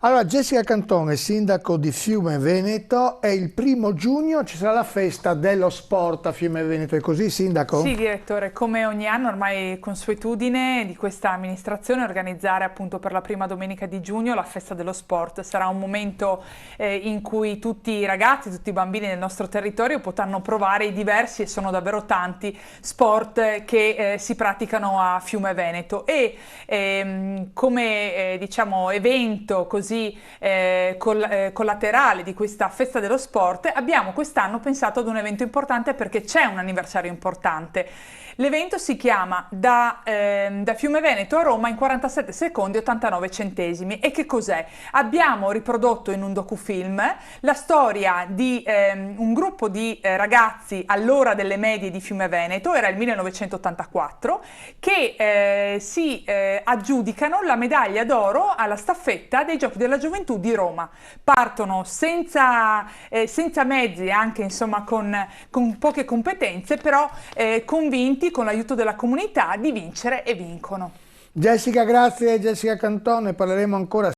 Allora, Jessica Cantone, sindaco di Fiume Veneto, e il 1° giugno ci sarà la festa dello sport a Fiume Veneto, è così, sindaco? Sì, direttore, come ogni anno ormai è consuetudine di questa amministrazione organizzare appunto per la prima domenica di giugno la festa dello sport. Sarà un momento in cui tutti i ragazzi, tutti i bambini del nostro territorio potranno provare i diversi, e sono davvero tanti, sport che si praticano a Fiume Veneto. E come diciamo evento così collaterale di questa festa dello sport abbiamo quest'anno pensato ad un evento importante perché c'è un anniversario importante. L'evento si chiama da Fiume Veneto a Roma in 47 secondi e 89 centesimi. E che cos'è? Abbiamo riprodotto in un docufilm la storia di un gruppo di ragazzi all'ora delle medie di Fiume Veneto, era il 1984, che si aggiudicano la medaglia d'oro alla staffetta dei Giochi della Gioventù di Roma. Partono senza mezzi, anche insomma con poche competenze, però convinti con l'aiuto della comunità di vincere, e vincono. Jessica, grazie, Jessica Cantone, parleremo ancora.